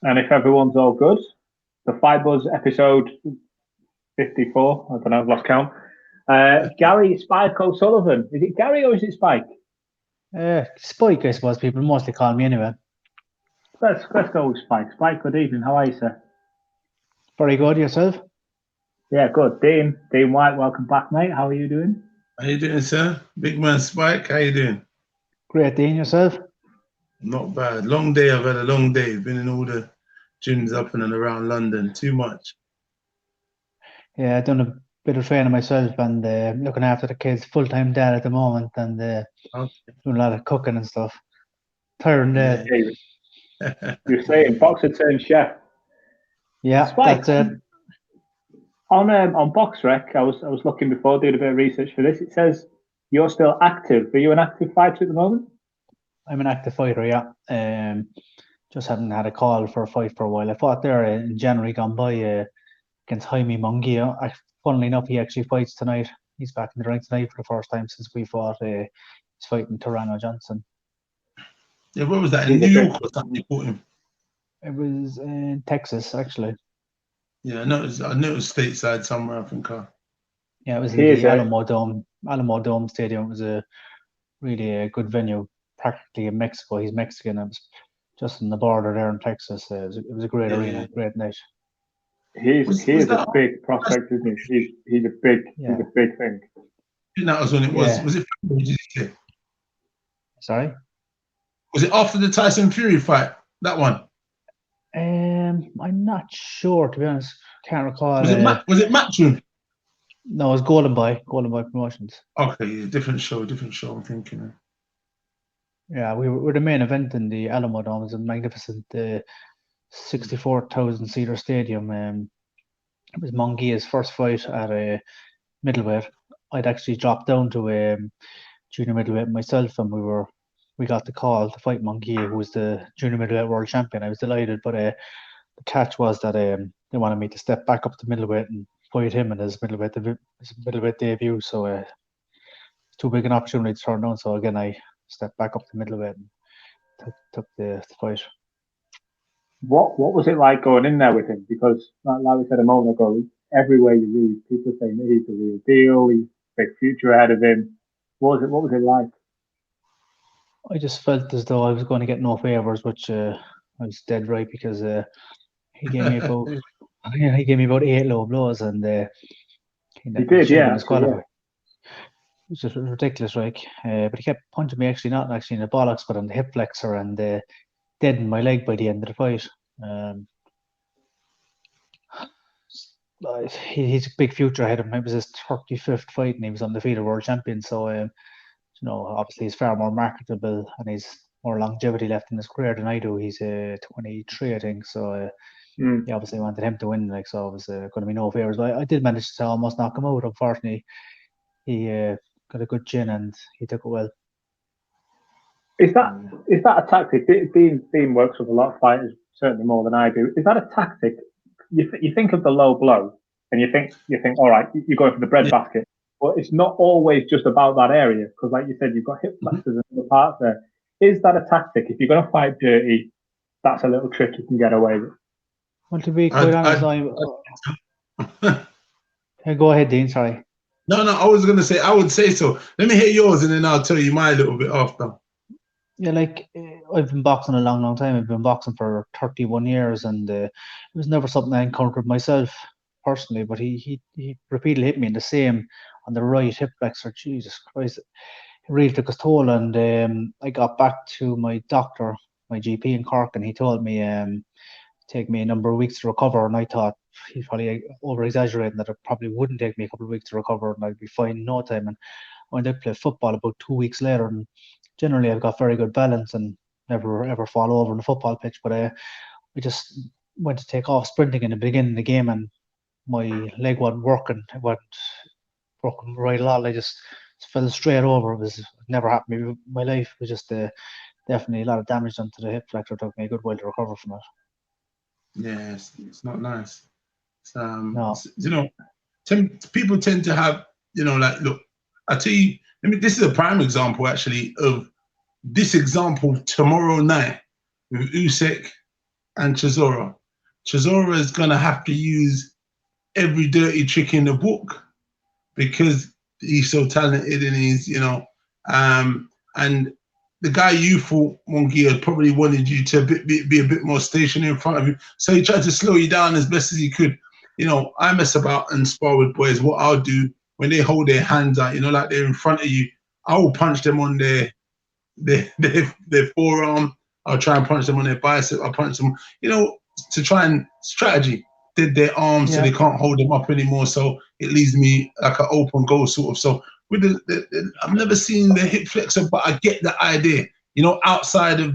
And if everyone's all good, the Fight Buzz episode 54, I don't know, I've lost count. Gary Spike O'Sullivan. Is it Gary or is it Spike? Spike, I suppose people mostly call me anyway. Let's go with Spike. Spike, good evening. How are you, sir? Very good. Yourself? Yeah, good. Dean White, welcome back, mate. How are you doing? How you doing, sir? Big man Spike, how you doing? Great, Dean. Yourself? Not bad. Long day. I've had a long day. Been in all the gyms up and around London. Too much. Yeah, I've done a bit of training myself and looking after the kids. Full-time dad at the moment and doing a lot of cooking and stuff. Tiring day. Yeah. You're saying boxer turned chef. Yeah, Spike, that's it. On BoxRec, I was looking before doing a bit of research for this. It says you're still active. Are you an active fighter at the moment? I'm an active fighter, yeah. Just haven't had a call for a fight for a while. I fought there in January gone by against Jaime Munguía. Funnily enough, he actually fights tonight. He's back in the ring tonight for the first time since we fought. He's fighting Tarano Johnson. Yeah, where was that? In New York or something you fought him? It was in Texas, actually. Yeah, I know it was stateside somewhere, I think. Yeah, it was in the Alamo Dome Stadium. It was a really good venue, practically in Mexico. He's Mexican. It was just on the border there in Texas. It was a great arena, great night. He's a big prospect, isn't he? He's a big thing. That was when it was. Yeah. Was it? Did you say? Sorry. Was it after the Tyson Fury fight? That one. I'm not sure, to be honest. Can't recall. Was it Matchroom? No, it was Golden Boy Promotions. Okay, yeah, different show. I'm thinking. Yeah, we were the main event in the Alamo Dome. It was a magnificent 64,000 seater stadium. It was Munguia's first fight at a middleweight. I'd actually dropped down to junior middleweight myself, and we got the call to fight Munguía, who was the junior middleweight world champion. I was delighted, but the catch was that they wanted me to step back up to middleweight and fight him in his middleweight debut. So it's too big an opportunity to turn down. So again, I stepped back up to middleweight and took the fight. What was it like going in there with him? Because like we said a moment ago, everywhere you read, people saying that he's the real deal. He's a big future ahead of him. What was it like? I just felt as though I was going to get no favors, which I was dead right, because he gave me about 8 low blows, and he did, yeah. It was just ridiculous, right? But he kept punching me, not in the bollocks, but on the hip flexor, and deadened my leg by the end of the fight. He's a big future ahead of him. It was his 35th fight, and he was undefeated world champion. So, obviously he's far more marketable, and he's more longevity left in his career than I do. He's 23, I think. So, he obviously wanted him to win. So it was going to be no favors. But I did manage to almost knock him out. Unfortunately, he got a good chin, and he took it well. Is that a tactic? Dean works with a lot of fighters, certainly more than I do. Is that a tactic? You think of the low blow, and you think, all right, you're going for the breadbasket. But it's not always just about that area, because, like you said, you've got hip flexors and other parts there. Is that a tactic? If you're going to fight dirty, that's a little trick you can get away with. Well, to be quite honest, go ahead, Dean. Sorry. No, I was going to say, I would say so. Let me hear yours, and then I'll tell you my little bit after. Yeah, I've been boxing a long, long time. I've been boxing for 31 years, and it was never something I encountered myself personally. But he repeatedly hit me in the same on the right hip flexor. Jesus Christ, it really took its toll. And I got back to my doctor, my GP in Cork, and he told me take me a number of weeks to recover. And I thought he's probably over exaggerating, that it probably wouldn't take me a couple of weeks to recover, and I'd be fine in no time. And I went out to play football about 2 weeks later, and generally I've got very good balance and never ever fall over on the football pitch. But I just went to take off sprinting in the beginning of the game, and my leg wasn't working. It wasn't working right at all. I just fell straight over. It was never happened to me in my life. It was just definitely a lot of damage done to the hip flexor. It took me a good while to recover from it. Yeah, it's not nice. No. People tend to have, look, I tell you, this is a prime example, actually, of this example tomorrow night with Usyk and Chisora. Chisora is gonna have to use every dirty trick in the book because he's so talented and he's, and the guy you thought Munguía probably wanted you to be a bit more stationary in front of you, so he tried to slow you down as best as he could. I mess about and spar with boys. What I'll do when they hold their hands out, like they're in front of you, I will punch them on their forearm. I'll try and punch them on their bicep. I'll punch them, to try and strategy. Did their arms so they can't hold them up anymore. So it leaves me like an open goal sort of. So with I've never seen the hip flexor, but I get the idea. Outside of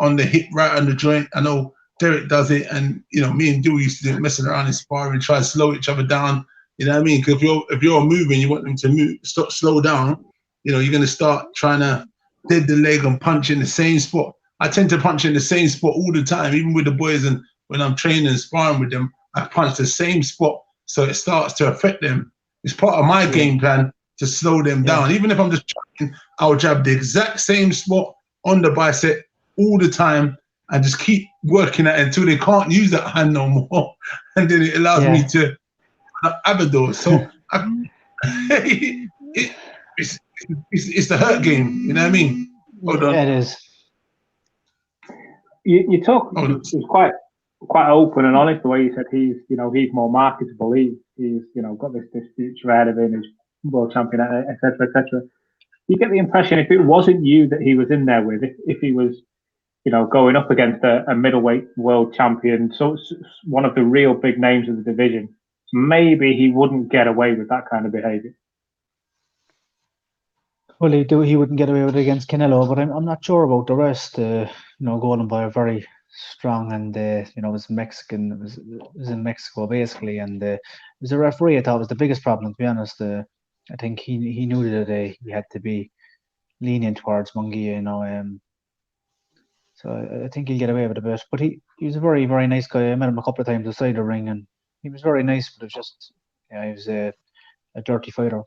on the hip, right on the joint. I know Derek does it, and me and Dewey used to do it, messing around in sparring, try to slow each other down. You know what I mean? Because if you're moving, you want them to move, slow down. You're going to start trying to dead the leg and punch in the same spot. I tend to punch in the same spot all the time, even with the boys, and when I'm training and sparring with them, I punch the same spot, so it starts to affect them. It's part of my game plan to slow them down. Even if I'm just trying, I'll jab the exact same spot on the bicep all the time and just keep working at it until they can't use that hand no more, and then it allows me to Abador. So it's the hurt game, you know what I mean? Hold on. It is. You talk. It was quite open and honest the way you said he's more marketable. He's got this future ahead of him. He's world champion, etc., etc. You get the impression if it wasn't you that he was in there with, if he was, going up against a middleweight world champion, so one of the real big names of the division, maybe he wouldn't get away with that kind of behavior. Well, he wouldn't get away with it against Canelo, but I'm not sure about the rest. Going by a very strong and it was Mexican. It was in Mexico basically, and it was a referee. I thought was the biggest problem, to be honest. I think he knew that he had to be lenient towards Munguía, so I think he'll get away with it a bit. But he was a very, very nice guy. I met him a couple of times outside the ring, and he was very nice. But it was just he was a dirty fighter.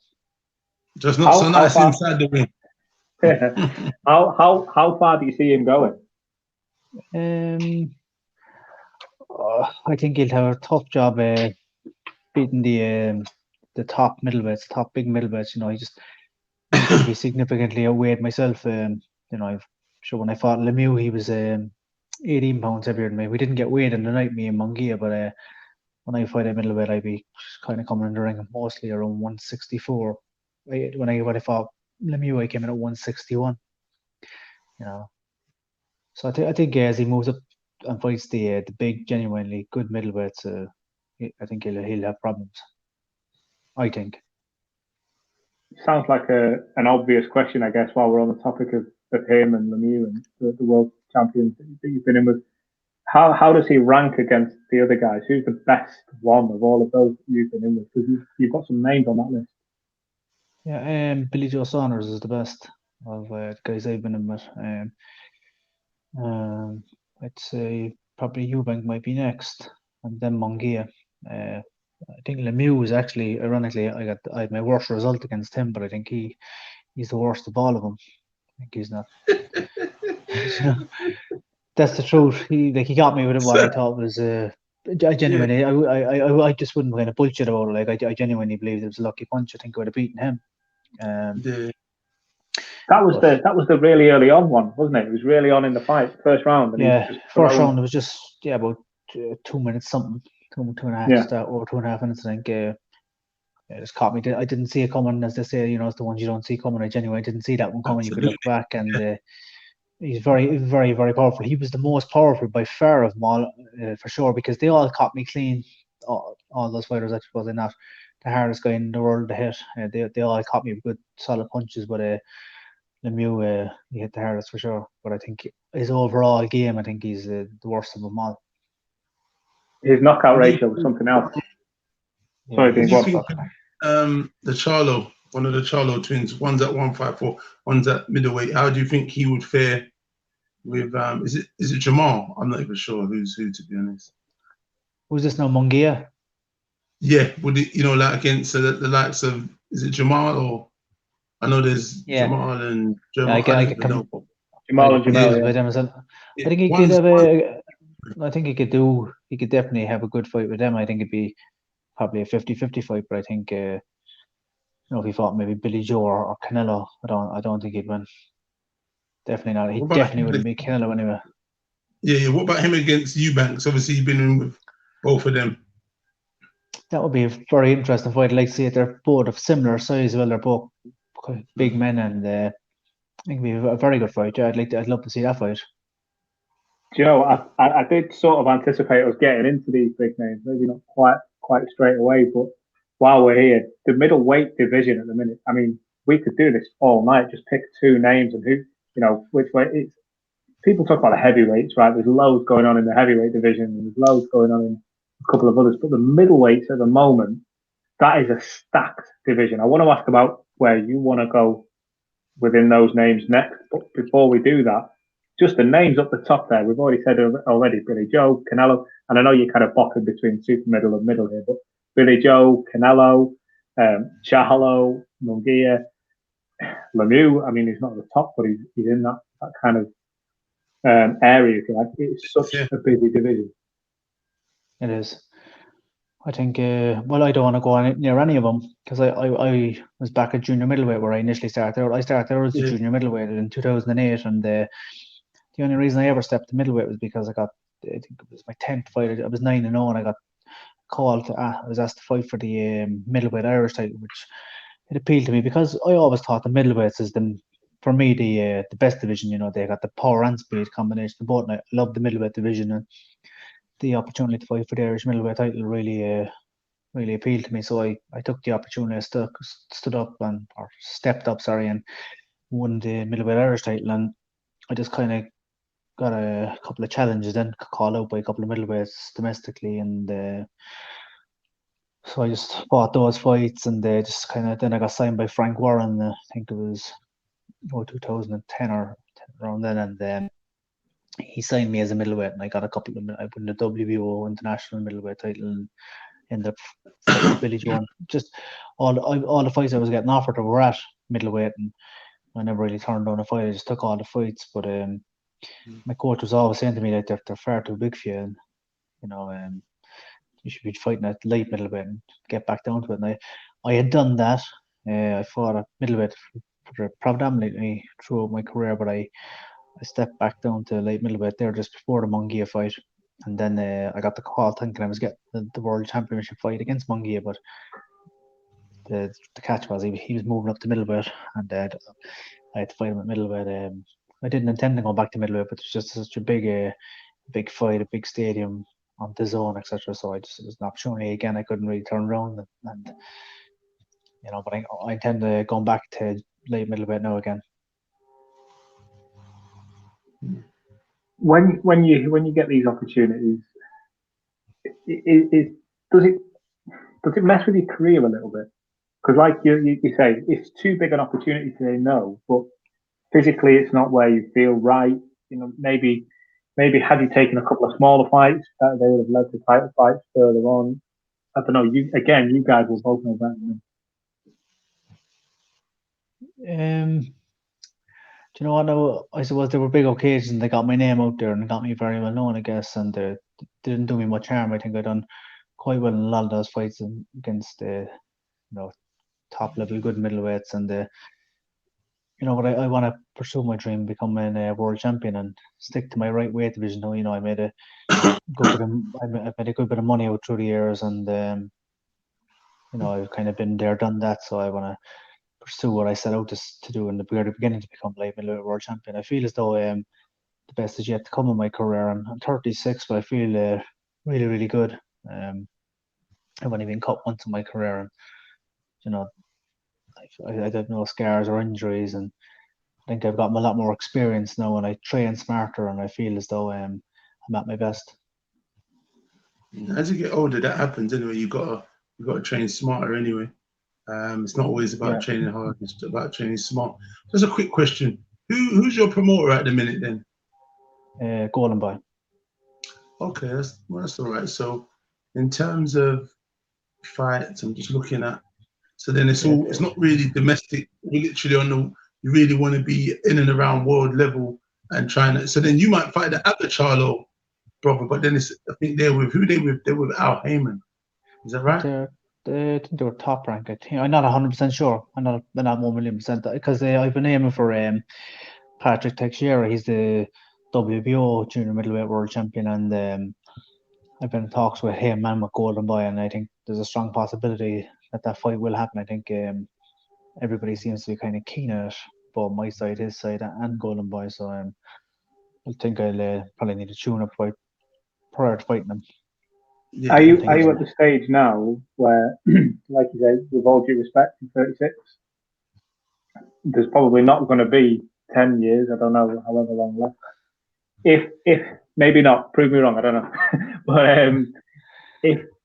Just not so nice inside the ring. How far do you see him going? I think he'll have a tough job beating the top middleweights, top big middleweights. He just be significantly outweighed myself. I'm sure when I fought Lemieux, he was 18 pounds heavier than me. We didn't get weighed in the night, me and Munguía, but when I fight at middleweight, I'd be kind of coming in the ring mostly around 164. When I fought Lemieux, I came in at 161. So I think as he moves up and fights the big, genuinely good middleweights, I think he'll have problems. I think. Sounds like an obvious question, I guess, while we're on the topic of him and Lemieux and the world champions that you've been in with. How does he rank against the other guys? Who's the best one of all of those you've been in with? Because you've got some names on that list. Yeah, Billy Joe Saunders is the best of the guys I've been in with. I'd say probably Eubank might be next, and then Munguía. I think Lemieux is actually, ironically, I had my worst result against him, but I think he's the worst of all of them. I think he's not. That's the truth. He got me with what I thought was. I genuinely, I just wouldn't kind of bullshit about it. Like I genuinely believe it was a lucky punch. I think I would have beaten him. That was the really early on one, wasn't it? It was really on in the fight, first round. And first round. It was just about 2 minutes something, two and a half, over 2.5 minutes. I think it just caught me. I didn't see it coming, as they say. It's the ones you don't see coming. I genuinely didn't see that one coming. Absolutely. You could look back, and he's very, very, very powerful. He was the most powerful by far of them all, for sure, because they all caught me clean. All those fighters, I suppose, they're not the hardest guy in the world to hit. They all caught me with good, solid punches, but Lemieux, he hit the hardest for sure. But I think his overall game, I think he's the worst of them all. His knockout ratio was something else. Yeah, Sorry, the Charlo, one of the Charlo twins, one's at 154, one's at middleweight. How do you think he would fare with? Is it Jamal? I'm not even sure who's who, to be honest. Who's this now, Munguía? Yeah, would it, like against the likes of, is it Jamal or? I know there's Jamal and Jamal. Jamal and Jamal. I think he could have I think he could definitely have a good fight with them. I think it'd be probably a 50-50 fight, but I think if he fought maybe Billy Joe or Canelo, I don't think he'd win. Definitely not. He definitely wouldn't be Canelo anyway. Yeah. What about him against Eubank? Obviously, you've been in with both of them. That would be a very interesting fight. I'd like to see it. They're both of similar size. Well, they're both quite big men, and I think it'd be a very good fight. Yeah, I'd love to see that fight. Do you know, I did sort of anticipate us getting into these big names, maybe not quite straight away, but while we're here, the middleweight division at the minute, I mean, we could do this all night, just pick two names and which way it's. People talk about the heavyweights, right? There's loads going on in the heavyweight division, and there's loads going on in a couple of others, but the middleweights at the moment, that is a stacked division. I want to ask about where you want to go within those names next, but before we do that, just the names up the top there. We've already said already Billy Joe, Canelo, and I know you're kind of bopping between super middle and middle here, but Billy Joe, Canelo, Charlo, Munguía, Lemieux. I mean, he's not at the top, but he's in that kind of area. If you like, it's such a busy division. It is. I think. Well, I don't want to go near any of them because I was back at junior middleweight where I initially started. I started there as a junior middleweight in 2008, and the only reason I ever stepped to middleweight was because I think it was my 10th fight. I was 9-0, and I got called. I was asked to fight for the middleweight Irish title, which it appealed to me because I always thought the middleweights is for me the best division. They got the power and speed combination of both, and I love the middleweight division, and the opportunity to fight for the Irish middleweight title really appealed to me. So I took the opportunity. I stepped up, and won the middleweight Irish title, and I just kind of got a couple of challenges then called out by a couple of middleweights domestically, and so I just fought those fights, and just kind of then I got signed by Frank Warren. I think it was 2010 or around then, and then he signed me as a middleweight, and I got I won the WBO international middleweight title, and ended up Billy Joe. Just all the fights I was getting offered were at middleweight, and I never really turned down a fight. I just took all the fights, but my coach was always saying to me that they're far too big for you, and you should be fighting at light middleweight and get back down to it. And I had done that. I fought at middleweight predominantly throughout my career, but I stepped back down to light middleweight there just before the Munguía fight, and then I got the call thinking I was getting the world championship fight against Munguía, but the catch was he was moving up to middleweight, and I had to fight him at middleweight. I didn't intend to go back to middleweight, but it's just such a big fight, a big stadium on the zone, etc. So it was an opportunity again. I couldn't really turn around, and but I intend to go back to light middleweight now again. When you get these opportunities, does it mess with your career a little bit? Because like you say, it's too big an opportunity to say no, but physically it's not where you feel right. Maybe had you taken a couple of smaller fights, that they would have led to title fights further on. I don't know. You guys will both know better than me. Do you know what? I suppose there were big occasions. They got my name out there and got me very well known, I guess, and they didn't do me much harm. I think I done quite well in a lot of those fights against top level good middleweights, and but I want to pursue my dream, becoming a world champion, and stick to my right weight division. I made a good bit of money out through the years, and I've kind of been there, done that. So I want to pursue what I set out to do in the very beginning, to become light middleweight world champion. I feel as though the best is yet to come in my career. I'm 36, but I feel really, really good. I've only been cut once in my career, and I have no scars or injuries, and I think I've gotten a lot more experience now, and I train smarter, and I feel as though I'm at my best. As you get older, that happens anyway. You gotta train smarter anyway. It's not always about training hard; it's about training smart. Just a quick question: who's your promoter at the minute then? Golden Boy. Okay, that's all right. So, in terms of fights, I'm just looking at. So then it's not really domestic. You literally you really want to be in and around world level and trying to. So then you might fight the other Charlo brother. But then I think they're with who they with? They're with Al Heyman. Is that right? I think they were top rank. I think I'm not 100% sure. I'm not 1,000,000% because I've been aiming for Patrick Teixeira. He's the WBO junior middleweight world champion, and I've been in talks with him and with Golden Boy, and I think there's a strong possibility that fight will happen. I think everybody seems to be kind of keen on it, both my side, his side, and Golden Boy. So I think I'll probably need a tune-up fight prior to fighting them. Yeah, are you at the stage now where, like you said, with all due respect, in 36, there's probably not going to be 10 years, I don't know, however long left. If maybe not, prove me wrong, I don't know. But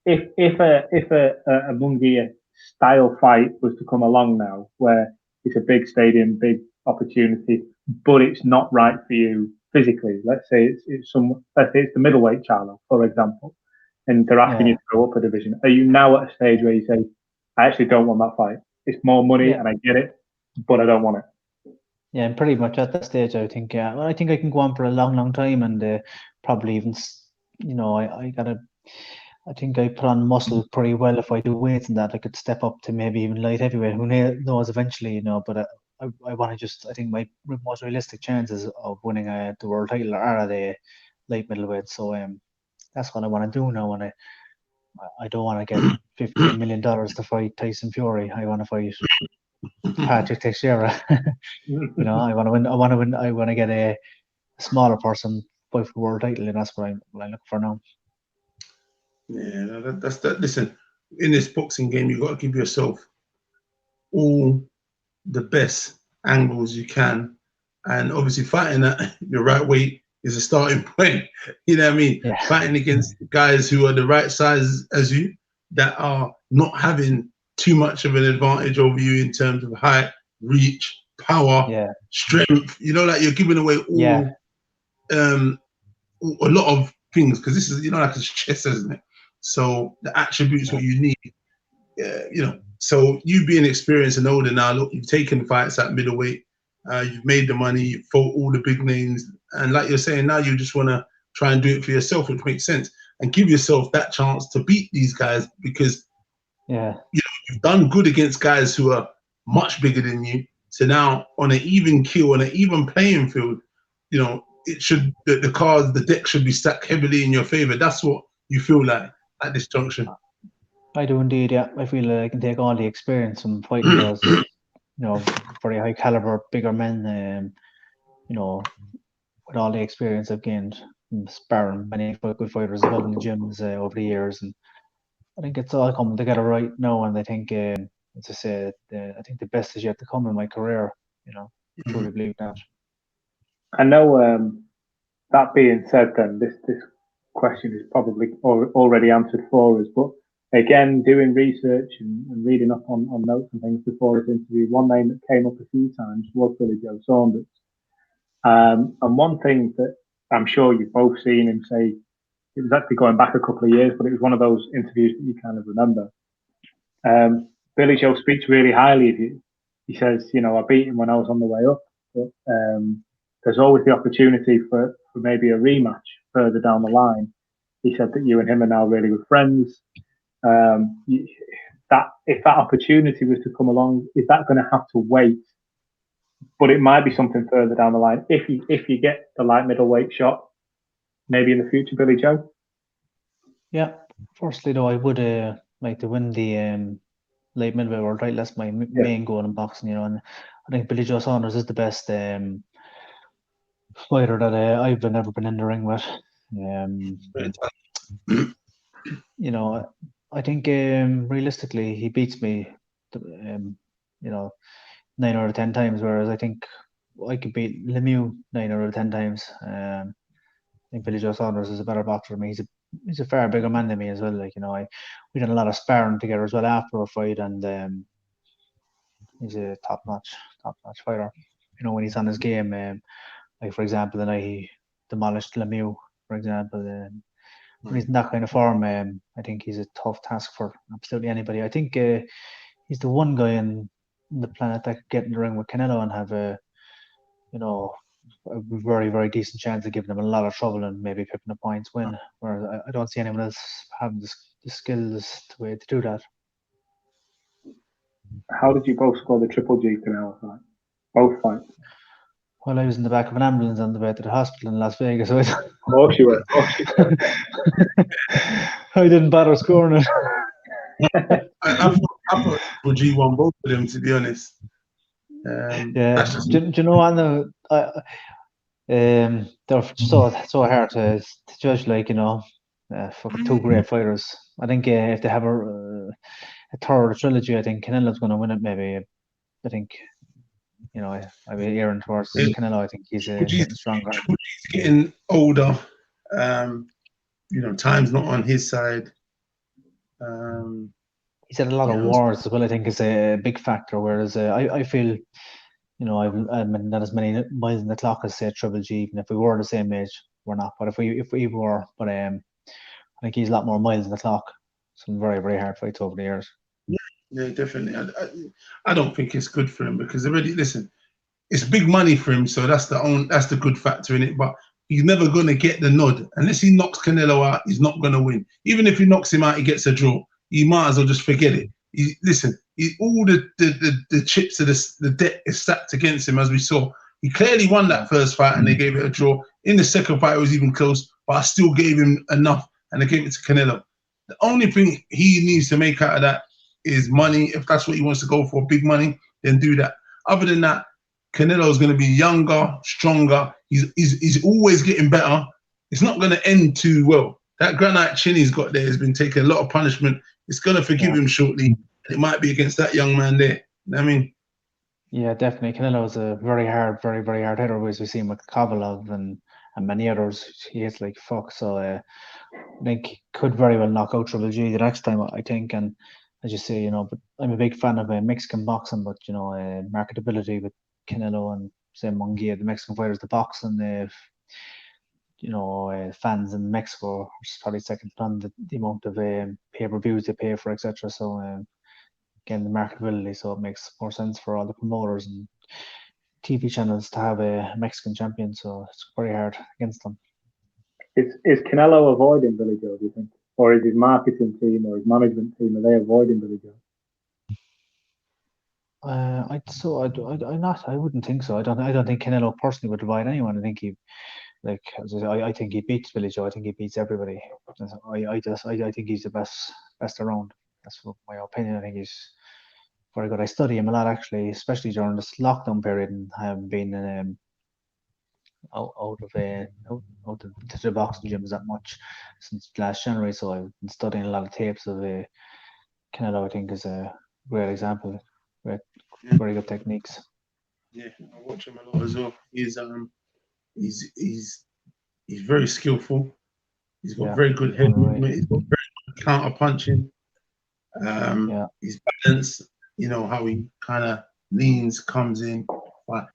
if a Munguía style fight was to come along now, where it's a big stadium, big opportunity, but it's not right for you physically. Let's say it's the middleweight Charlo, for example, and they're asking you to go up a division. Are you now at a stage where you say, I actually don't want that fight? It's more money, and I get it, but I don't want it. Yeah, I'm pretty much at that stage. I think. Well, I think I can go on for a long, long time, and probably even, I think I put on muscle pretty well if I do weights and that. I could step up to maybe even light heavyweight. Who knows eventually, But I want to I think my most realistic chances of winning the world title are at a light middleweight. So that's what I want to do now. And I don't want to get $15 million to fight Tyson Fury. I want to fight Patrick Teixeira. I want to win. I want to get a smaller person fight for the world title, and that's what I look for now. Yeah, that's that. Listen, in this boxing game, you've got to give yourself all the best angles you can, and obviously fighting at your right weight is a starting point. You know what I mean? Yeah. Fighting against guys who are the right size as you, that are not having too much of an advantage over you in terms of height, reach, power, strength. Like you're giving away all a lot of things, because this is like it's chess, isn't it? So the attributes what you need. So you being experienced and older now, look, you've taken fights at middleweight, you've made the money, you've fought all the big names, and like you're saying, now you just want to try and do it for yourself, which makes sense, and give yourself that chance to beat these guys, because you've done good against guys who are much bigger than you. So now on an even keel, on an even playing field, it should the deck should be stacked heavily in your favor. That's what you feel like at this junction. I do indeed, yeah. I feel like I can take all the experience from fighting those, very high caliber, bigger men, with all the experience I've gained from sparring many good fighters as well in the gyms over the years. And I think it's all coming together right now. And I think, as I said, I think the best is yet to come in my career, I truly believe that. I know, that being said, then, this question is probably already answered for us, but again, doing research and reading up on notes and things before this interview, one name that came up a few times was Billy Joe Saunders. And one thing that I'm sure you've both seen him say, it was actually going back a couple of years, but it was one of those interviews that you kind of remember. Billy Joe speaks really highly of you. He says, I beat him when I was on the way up, but there's always the opportunity for maybe a rematch further down the line. He said that you and him are now really good friends. That if that opportunity was to come along, is that going to have to wait? But it might be something further down the line if you get the light middleweight shot, maybe in the future, Billy Joe. Yeah. Firstly, though, I would like to win the light middleweight world title. That's my main goal in boxing, and I think Billy Joe Saunders is the best fighter that I've ever been in the ring with. I think realistically he beats me, 9 out of 10 times, whereas I think I could beat Lemieux 9 out of 10 times. I think Billy Joe Saunders is a better boxer than me. He's a far bigger man than me as well. We done a lot of sparring together as well after a fight, and he's a top notch fighter. When he's on his game, like for example, the night he demolished Lemieux, for example. When he's in that kind of form, I think he's a tough task for absolutely anybody. I think he's the one guy on the planet that could get in the ring with Canelo and have a a very, very decent chance of giving him a lot of trouble and maybe picking a points win. Whereas I don't see anyone else having the skills to do that. How did you both score the Triple G Canelo fight? Both fights. Well, I was in the back of an ambulance on the way to the hospital in Las Vegas. So Of course you were. I didn't bother scoring I thought Triple G won both of them, to be honest. Yeah, do you know what? They're so hard to judge. Like, fucking two great fighters. I think if they have a third trilogy, I think Canelo's going to win it. Maybe I think I'd be erring towards Canelo. I think he's getting stronger. He's getting older. Time's not on his side. He's had a lot of wars as well. I think is a big factor. Whereas I feel, I'm not as many miles in the clock as say Triple G. Even if we were the same age, we're not. But if we were, I think he's a lot more miles in the clock. Some very, very hard fights over the years. Yeah, definitely. I don't think it's good for him because it's big money for him, so that's the good factor in it. But he's never gonna get the nod unless he knocks Canelo out. He's not gonna win. Even if he knocks him out, he gets a draw. You might as well just forget it. All the chips of the debt is stacked against him, as we saw. He clearly won that first fight, and they gave it a draw. In the second fight, it was even close, but I still gave him enough, and they gave it to Canelo. The only thing he needs to make out of that is money. If that's what he wants to go for, big money, then do that. Other than that, Canelo is going to be younger, stronger. He's always getting better. It's not going to end too well. That granite chin he's got there has been taking a lot of punishment. It's going to forgive him shortly. It might be against that young man there. You know what I mean? Yeah, definitely. Canelo is a very, very hard hitter, as we see with Kovalev and many others. He hits like fuck. So I think he could very well knock out Triple G the next time, I think. And as you say, but I'm a big fan of Mexican boxing, but marketability with Canelo and say Munguía, the Mexican fighters, the boxing, fans in Mexico are probably second to none, the amount of pay-per-views they pay for, etc. So again, the marketability, so it makes more sense for all the promoters and TV channels to have a Mexican champion. So it's very hard against them. Is Canelo avoiding Billy Joe, do you think? Or is his marketing team or his management team, are they avoiding Billy Joe? I wouldn't think so. I don't think Canelo personally would avoid anyone. I think I think he beats Billy Joe. I think he beats everybody. I think he's the best around. That's my opinion. I think he's very good. I study him a lot actually, especially during this lockdown period, and I haven't been out to the boxing gyms that much since last January. So I've been studying a lot of tapes of Canelo. I think is a great example. Very good techniques. Yeah, I watch him a lot as well. He's very skillful. He's got very good head movement. He's got very good counter punching. His balance, how he kind of leans, comes in. But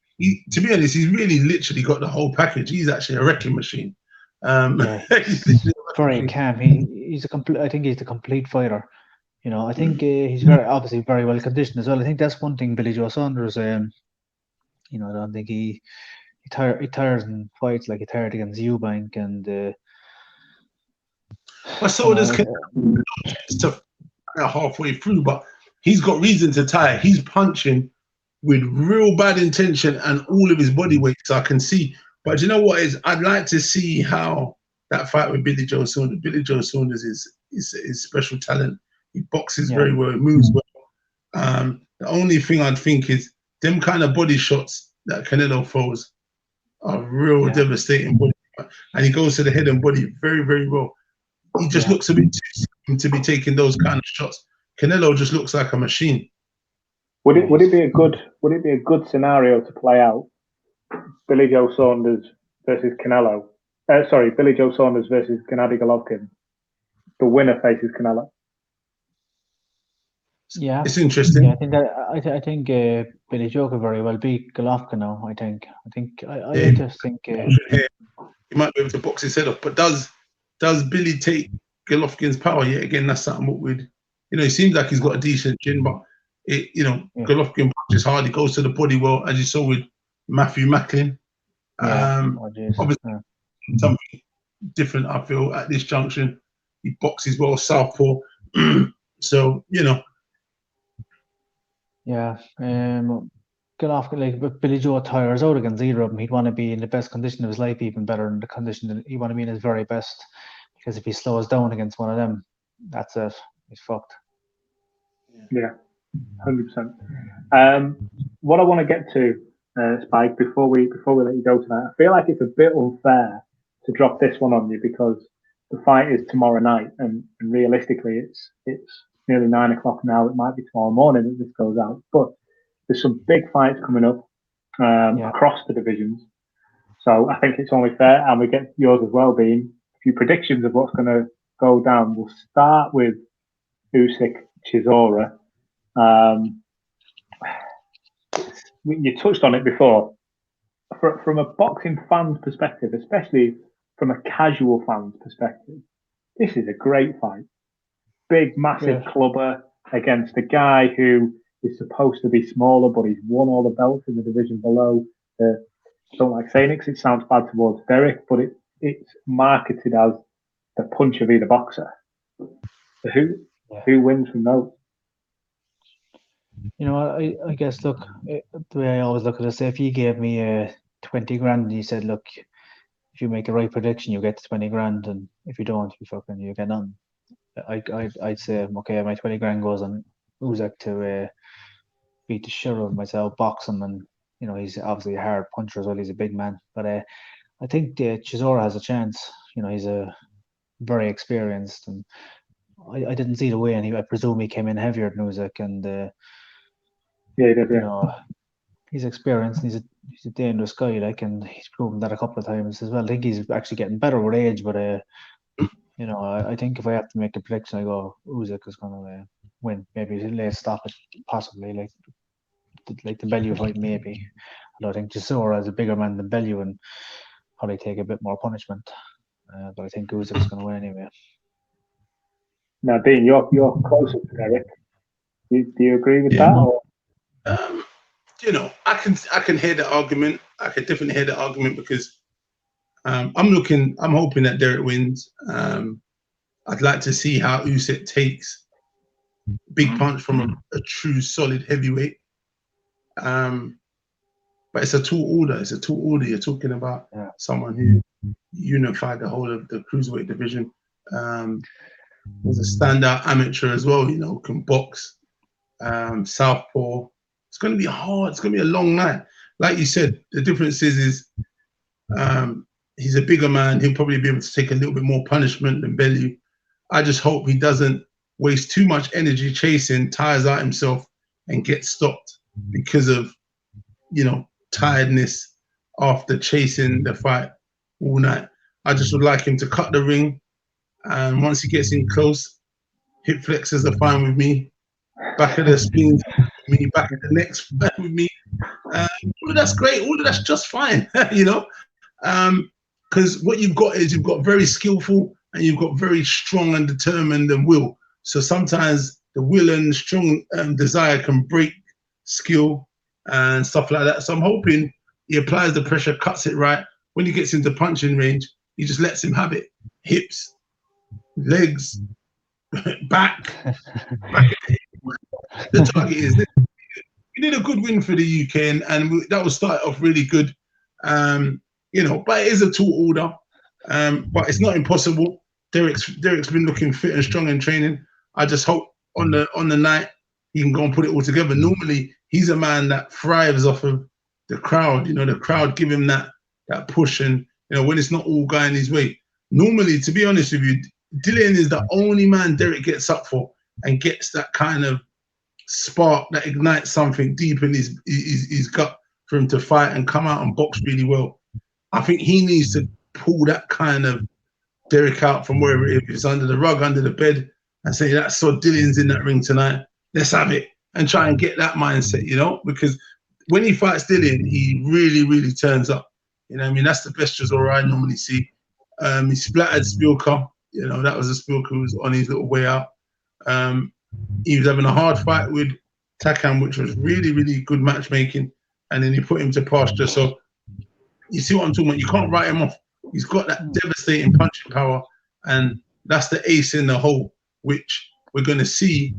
to be honest, he's really literally got the whole package. He's actually a wrecking machine. He's very calm. He's I think he's the complete fighter. I think he's obviously very well conditioned as well. I think that's one thing Billy Joe Saunders. I don't think he tires in fights like he tired against Eubank and. Well, so does to halfway through, but he's got reason to tire. He's punching with real bad intention and all of his body weight, so I can see. But you know what is? I'd like to see how that fight with Billy Joe Saunders. Billy Joe Saunders is special talent. He boxes very well. He moves well. The only thing I'd think is them kind of body shots that Canelo throws are real devastating body, and he goes to the head and body very, very well. He just looks a bit too slim to be taking those kind of shots. Canelo just looks like a machine. Would it be a good scenario to play out? Billy Joe Saunders versus Canelo. Billy Joe Saunders versus Gennady Golovkin. The winner faces Canelo. Yeah, it's interesting. Yeah, I think Billy Joe could very well beat Golovkin now. I just think he might be able to box his head off. But does Billy take Golovkin's power? Yeah, again, that's something what we'd. He seems like he's got a decent chin, but Golovkin punches hard. He goes to the body well, as you saw with Matthew Macklin. Obviously, something different, I feel, at this junction. He boxes well, southpaw. So, you know. Yeah. Get off, like, if Billy Joe tires out against either of them, he'd want to be in the best condition of his life, even better than the condition that he'd want to be in his very best. Because if he slows down against one of them, that's it. He's fucked. Yeah, 100%. What I want to get to, Spike, before we let you go tonight, I feel like it's a bit unfair to drop this one on you because the fight is tomorrow night, and realistically, it's nearly 9 o'clock now. It might be tomorrow morning that this goes out, but there's some big fights coming up across the divisions. So I think it's only fair, and we get yours as well, Bean. A few predictions of what's going to go down. We'll start with Usyk Chisora. You touched on it before. From a boxing fan's perspective, especially from a casual fan's perspective, this is a great fight. Big, massive clubber against a guy who is supposed to be smaller, but he's won all the belts in the division below. Don't like saying it 'cause it sounds bad towards Derek, but it's marketed as the punch of either boxer. So who wins from those? You know, I guess, look, the way I always look at it is, if you gave me 20 grand and you said, look, if you make a right prediction, you get 20 grand, and if you don't, you get none. I'd say, okay, my 20 grand goes on Usyk to beat the shit out of myself, box him, and you know, he's obviously a hard puncher as well. He's a big man, but I think Chisora has a chance. You know, he's a very experienced, and I didn't see the way, and I presume he came in heavier than Usyk, and yeah, he did, you know, he's experienced. And he's a dangerous guy, like, and he's proven that a couple of times as well. I think he's actually getting better with age, but you know, I think if I have to make a prediction, I go Usyk is going to win. Maybe late stop it, possibly, like the Bellew fight, maybe. Although I think Chisora is a bigger man than Bellew and probably take a bit more punishment. But I think Usyk is going to win anyway. Now, Dean, you're closer to Derek. Do you agree with that? Or? You know, I can hear the argument. I can definitely hear the argument because I'm hoping that Derek wins. I'd like to see how Usyk takes big punch from a true solid heavyweight. But it's a tall order. It's a tall order. You're talking about someone who unified the whole of the cruiserweight division. Was a standout amateur as well. You know, can box, southpaw. It's going to be hard. It's going to be a long night. Like you said, the difference is he's a bigger man. He'll probably be able to take a little bit more punishment than Bellew. I just hope he doesn't waste too much energy chasing, tires out himself, and gets stopped because of, you know, tiredness after chasing the fight all night. I just would like him to cut the ring, and once he gets in close, hip flexors are fine with me. Back of the spins with me, back of the necks fine with me. All of that's great. All of that's just fine, you know. Because what you've got is you've got very skillful and you've got very strong and determined and will. So sometimes the will and strong desire can break skill and stuff like that. So I'm hoping he applies the pressure, cuts it right. When he gets into punching range, he just lets him have it. Hips, legs, back. The target is this. We did a good win for the UK, and that was started off really good. You know, but it is a tall order. But it's not impossible. Derek's been looking fit and strong in training. I just hope on the night he can go and put it all together. Normally, he's a man that thrives off of the crowd. You know, the crowd give him that push, and you know, when it's not all going his way. Normally, to be honest with you, Dillian is the only man Derek gets up for and gets that kind of spark that ignites something deep in his gut for him to fight and come out and box really well. I think he needs to pull that kind of Derek out from wherever it is, if it's under the rug, under the bed, and say, that's so Dillian's in that ring tonight, let's have it, and try and get that mindset, you know, because when he fights Dillian, he really, really turns up. You know what I mean? That's the best Chisora I normally see. He splattered Spilka. You know, that was a Spilka who was on his little way out. He was having a hard fight with Takam, which was really, really good matchmaking. And then he put him to pasture. So you see what I'm talking about? You can't write him off. He's got that devastating punching power, and that's the ace in the hole, which we're going to see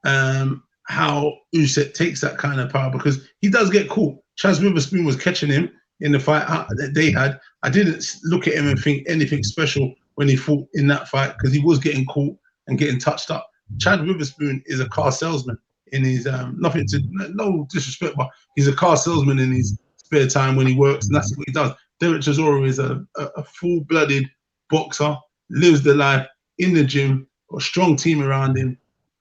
how Usyk takes that kind of power, because he does get caught. Chaz Witherspoon was catching him in the fight that they had. I didn't look at him and think anything special when he fought in that fight, because he was getting caught and getting touched up. Chad Witherspoon is a car salesman in his no disrespect, but he's a car salesman in his spare time when he works, and that's what he does. Derek Chisora is a full-blooded boxer, lives the life in the gym, got a strong team around him,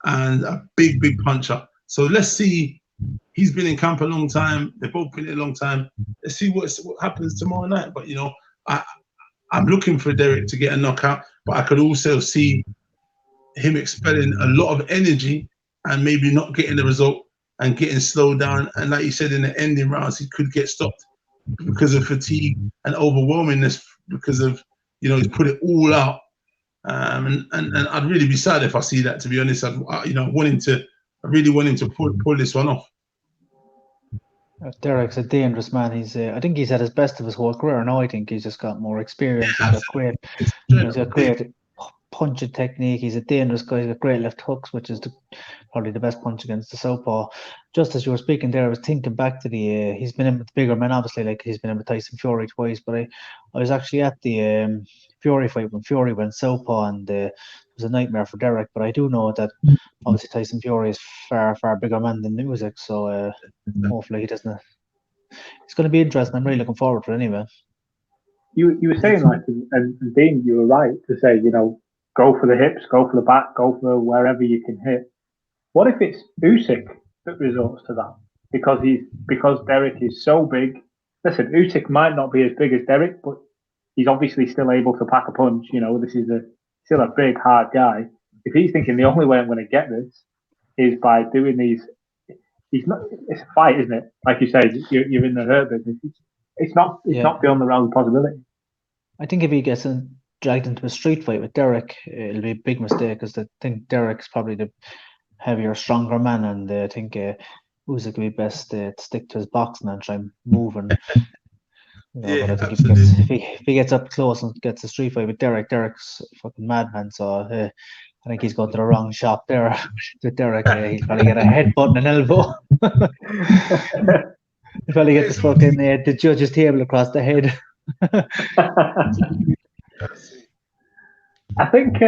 and a big puncher. So let's see. He's been in camp a long time. They've both been in a long time. Let's see what happens tomorrow night. But you know, I'm looking for Derek to get a knockout, but I could also see him expelling a lot of energy and maybe not getting the result and getting slowed down. And like you said, in the ending rounds, he could get stopped because of fatigue and overwhelmingness, because of, you know, he's put it all out. And I'd really be sad if I see that, to be honest. I really want him to pull this one off. Derek's a dangerous man. He's I think he's at his best of his whole career now. I think he's just got more experience. He's got great punching technique. He's a dangerous guy. He's got great left hooks, which is probably the best punch against the southpaw. Just as you were speaking there, I was thinking back to he's been in with the bigger men, obviously, like he's been in with Tyson Fury twice, but I was actually at the Fury fight when Fury went southpaw, and it was a nightmare for Derek. But I do know that obviously Tyson Fury is far bigger man than Usyk, so hopefully he doesn't. It's going to be interesting. I'm really looking forward to it anyway. You were saying, like, and Dean, you were right to say, you know, go for the hips, go for the back, go for wherever you can hit. What if it's Usyk that resorts to that? Because Derek is so big. Listen, Usyk might not be as big as Derek, but he's obviously still able to pack a punch. You know, this is still a big, hard guy. If he's thinking the only way I'm going to get this is by doing these, it's a fight, isn't it? Like you said, you're in the hurt business. It's not beyond the realm of possibility. I think if he gets dragged into a street fight with Derek, it'll be a big mistake, because I think Derek's probably the heavier, stronger man, and I think Usyk would be best to stick to his boxing and try and move. And but I think if he gets up close and gets a street fight with Derek's a fucking madman. So I think he's going to the wrong shop there with Derek. He'll probably get a headbutt and an elbow. He'll probably get the judge's table across the head. I think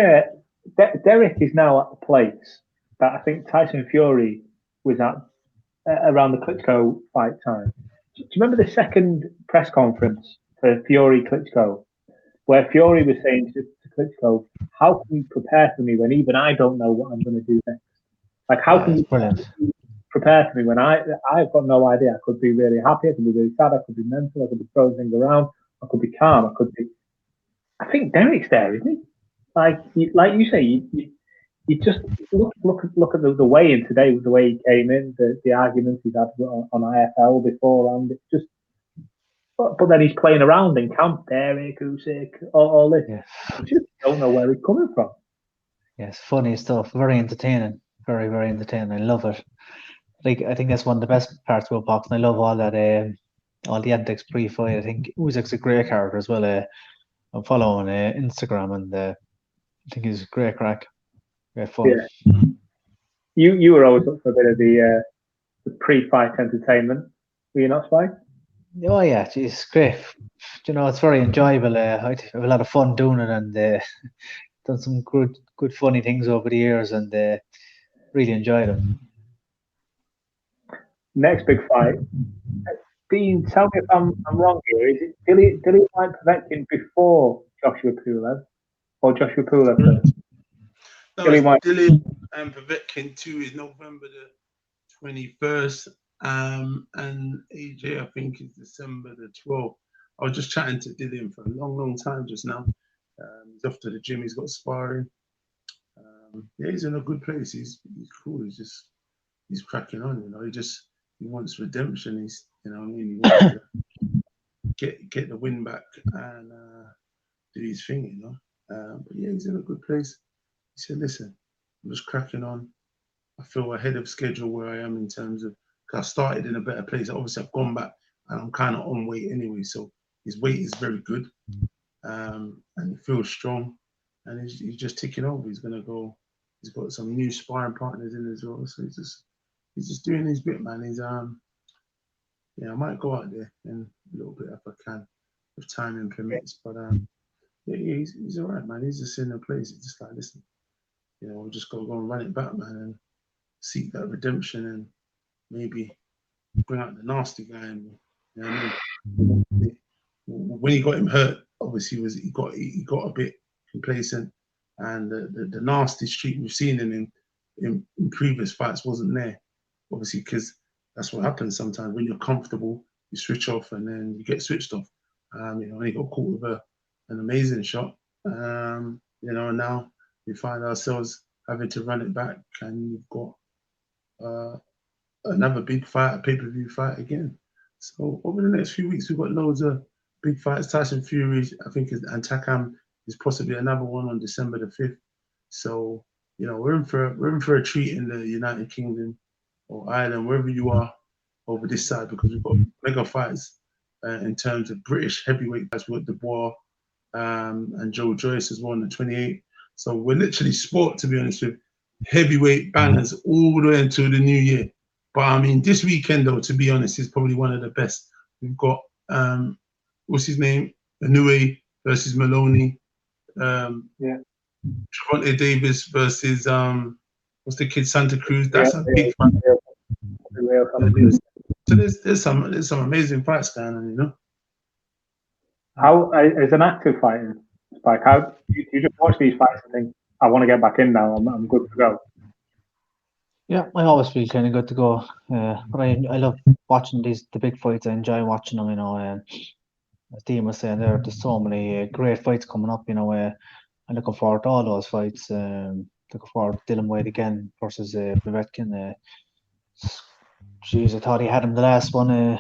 Derek is now at the place that I think Tyson Fury was at around the Klitschko fight time. Do you remember the second press conference for Fury-Klitschko, where Fury was saying to Klitschko, how can you prepare for me when even I don't know what I'm going to do next? Like, how can you prepare for me when I've got no idea? I could be really happy, I could be really sad, I could be mental, I could be throwing things around, I could be calm, I think Derek's there, isn't he? Like you say, you just look at the weigh-in today, the way he came in, the arguments he's had on IFL beforehand. It's just, but then he's playing around in camp, Derek, Usyk, all this. Yeah. You just don't know where he's coming from. Yes, funny stuff. Very entertaining. Very, very entertaining. I love it. Like, I think that's one of the best parts about boxing. I love all that, all the antics pre-fight. I think Usyk's a great character as well. I'm following Instagram, and I think he's a great crack. Great fun. Yeah. You were always up for a bit of the pre-fight entertainment. Were you not, Spike? Oh yeah, geez, great. You know, it's very enjoyable. I have a lot of fun doing it, and done some good funny things over the years, and really enjoyed them. Next big fight. Dean, tell me if I'm wrong here. Is it Billy White Povetkin before Joshua Pulev, or Joshua Pulev first? No, Billy and Povetkin 2 is November the 21st, and AJ I think is December the 12th. I was just chatting to Dillian for a long time just now. He's off to the gym. He's got sparring. Yeah, he's in a good place. He's cool. He's cracking on. You know, he wants redemption. He's, you know what I mean, he wants to get the win back and do his thing. You know, but yeah, he's in a good place. He said, "Listen, I'm just cracking on. I feel ahead of schedule where I am in terms of, cause I started in a better place. Obviously, I've gone back and I'm kind of on weight anyway. So his weight is very good, and he feels strong, and he's just ticking over. He's gonna go. He's got some new sparring partners in as well, so he's just doing his bit, man. He's yeah, I might go out there in a little bit if I can, if timing permits. But yeah, he's all right, man. He's just in a place. He's just like, listen, you know, we just got to go and run it back, man, and seek that redemption, and maybe bring out the nasty guy. And, you know what I mean? When he got him hurt, obviously he got a bit complacent, and the nasty streak we've seen in previous fights wasn't there, obviously, because that's what happens sometimes when you're comfortable. You switch off, and then you get switched off. You know, and he got caught with an amazing shot. You know, and now we find ourselves having to run it back, and you've got another big fight, a pay-per-view fight again. So over the next few weeks, we've got loads of big fights. Tyson Fury, I think, and Takam is possibly another one on December the 5th. So, you know, we're in for a treat in the United Kingdom or Ireland, wherever you are over this side, because we've got mega fights in terms of British heavyweight fights. We've got Dubois and Joe Joyce as well on the 28th. So we're literally sport, to be honest with, heavyweight bangers all the way until the new year. But I mean, this weekend, though, to be honest, is probably one of the best. We've got, what's his name? Inoue versus Maloney. Yeah. Trevante Davis versus, what's the kid, Santa Cruz? That's a big fight. So there's some amazing fights going on, you know. How, as an active fighter, Spike, how you just watch these fights and think, I want to get back in now, I'm good to go? Yeah, I always feel kind of good to go. But I love watching the big fights. I enjoy watching them, you know. As Dean was saying, there's so many great fights coming up, you know. I'm looking forward to all those fights. Looking forward to Dylan White again versus Povetkin. Jeez, I thought he had him the last one.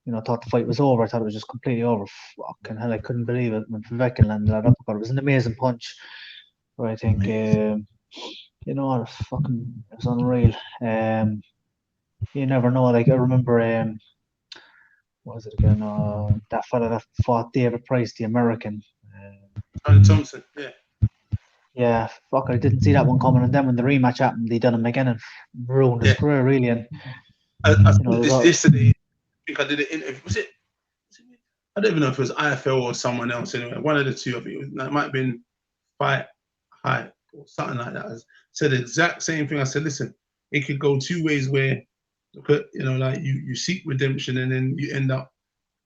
You know, I thought the fight was over. I thought it was just completely over. Fucking hell, I couldn't believe it when Povetkin landed that uppercut. It was an amazing punch. But I think, you know, it was unreal. You never know. Like, I remember, what was it again? That fella that fought David Price, the American. Thompson, yeah. Yeah, fuck, I didn't see that one coming. And then when the rematch happened, they done him again and ruined his career, really. And I this yesterday. I think I did an interview. Was it? I don't even know if it was IFL or someone else. Anyway, one of the two of it. It might have been Fight Hype or something like that. I said the exact same thing. I said, listen, it could go two ways. Where, you know, like you seek redemption and then you end up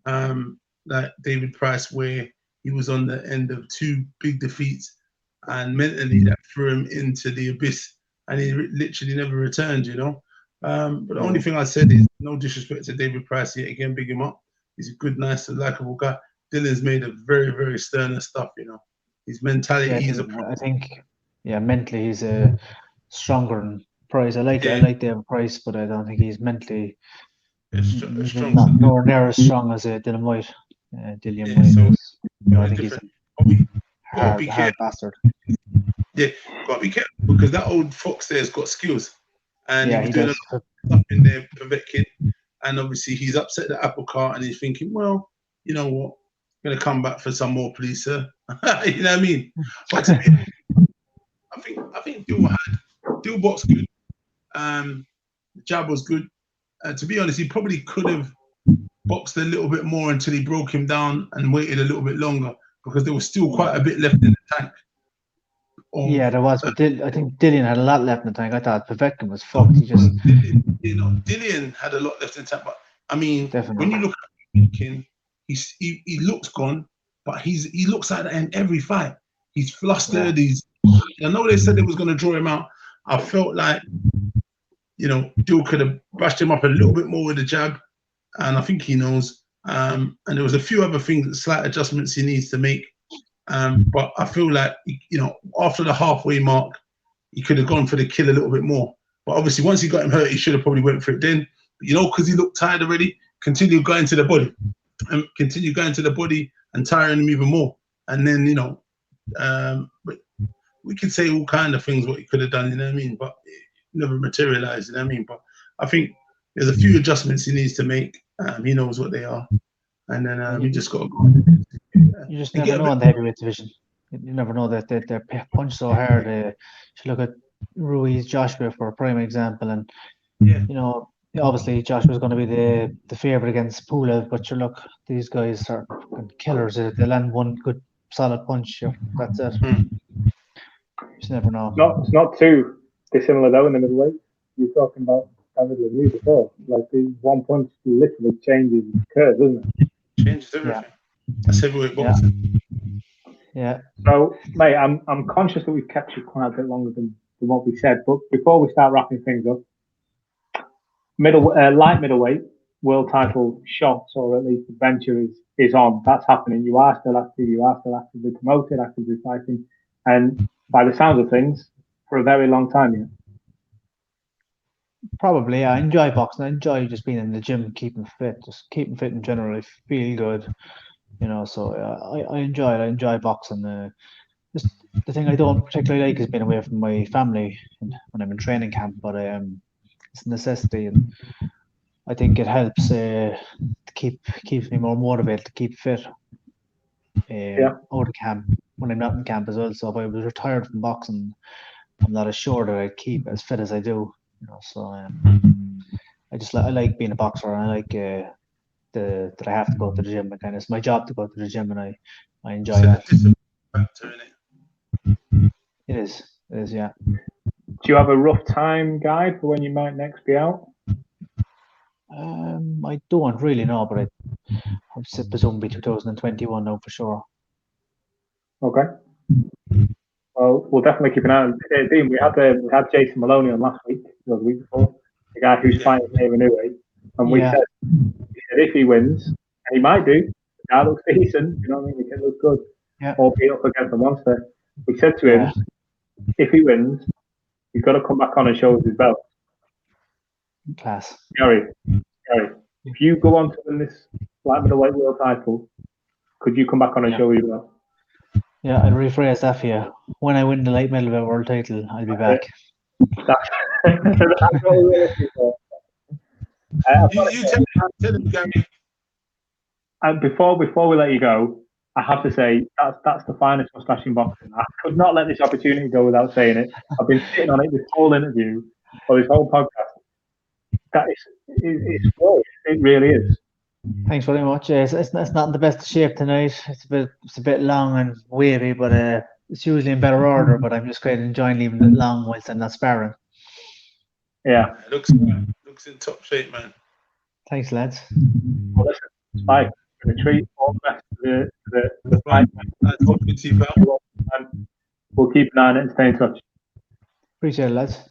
like David Price, where he was on the end of two big defeats, and mentally that threw him into the abyss, and he literally never returned. You know. But the only thing I said is, no disrespect to David Price yet again, big him up. He's a good, nice, likable guy. Dylan's made a very, very stern stuff, you know. His mentality is a problem. I think, mentally he's stronger than Price. I like David Price, but I don't think he's mentally not nowhere near as strong as Dylan White. Dillian White. So, you know, I think he's a hard bastard. Yeah, gotta be careful, because that old fox there's got skills. And he was doing a lot of stuff in there, Povetkin, and obviously he's upset the apple cart, and he's thinking, well, you know what, I'm gonna come back for some more, please, sir. You know what I mean? But to me, I think Dill boxed good. The jab was good. To be honest, he probably could have boxed a little bit more until he broke him down and waited a little bit longer, because there was still quite a bit left in the tank. Yeah, there was, but I think Dillian had a lot left in the tank. I thought Povetkin was fucked. Dillian had a lot left in the tank, but I mean, when you look at Povetkin, he looks gone, but he looks like that in every fight. He's flustered. I know they said they was going to draw him out. I felt like, you know, Dill could have brushed him up a little bit more with the jab, and I think he knows. And there was a few other things, slight adjustments he needs to make. But I feel like, you know, after the halfway mark, he could have gone for the kill a little bit more. But obviously, once he got him hurt, he should have probably went for it then. But, you know, because he looked tired already, continue going to the body and tiring him even more. And then, you know, but we could say all kind of things what he could have done, you know what I mean? But it never materialized, you know what I mean? But I think there's a few adjustments he needs to make. He knows what they are. and then you just got to go. You just never know in the heavyweight division. You never know that they're punched so hard. If you look at Ruiz, Joshua for a prime example, and you know, obviously Joshua's going to be the favorite against Pulev, but you look, these guys are killers. They land one good solid punch. That's it. You just never know. It's not too dissimilar though in the middleweight. You're talking about David Lemieux before. Like the one punch literally changes the curve, doesn't it? Changes everything. That's heavyweight boxing. Yeah. So, mate, I'm conscious that we've kept you quite a bit longer than what we said. But before we start wrapping things up, light middleweight world title shots, or at least adventure, is on. That's happening. You are still active. You are still actively promoted, actively fighting, and by the sounds of things, for a very long time yet. Probably, I enjoy boxing. I enjoy just being in the gym, keeping fit in general. I feel good, you know. So I enjoy it. I enjoy boxing. Just the thing I don't particularly like is being away from my family when I'm in training camp. But it's a necessity, and I think it helps keeps me more motivated to keep fit. Out of camp when I'm not in camp as well. So if I was retired from boxing, I'm not as sure that I'd keep as fit as I do. You know, so I like being a boxer, and I like that I have to go to the gym. And it's my job to go to the gym, and I enjoy that. It is, yeah. Do you have a rough time guide for when you might next be out? I don't really know, but I presume it'll be 2021 now for sure. Okay. Well, we'll definitely keep an eye on it. Dean, we had Jason Maloney on last week, or the week before, the guy who's fighting here anyway, and we said if he wins, and he might do, the guy looks decent, you know what I mean? He can look good, albeit up against the monster. We said to him, if he wins, he's got to come back on and show us his belt. Class. Gary, if you go on to win this light middleweight world title, could you come back on and show us your belt? Yeah, I'll rephrase that for you. When I win the light middleweight world title, I'll be back. That's what we're looking for. You tell him, Gary. And before we let you go, I have to say that's the finest mustache in boxing. I could not let this opportunity go without saying it. I've been sitting on it this whole interview or this whole podcast. It's glorious. It really is. Thanks very much. It's not in the best shape tonight. It's a bit long and wavy, but it's usually in better order. But I'm just quite enjoying leaving it long whilst I'm not sparring. Yeah, it looks in top shape, man. Thanks, lads. Well, listen, Spike, for the treat, all the best to the fight. We'll keep an eye on it and stay in touch. Appreciate it, lads.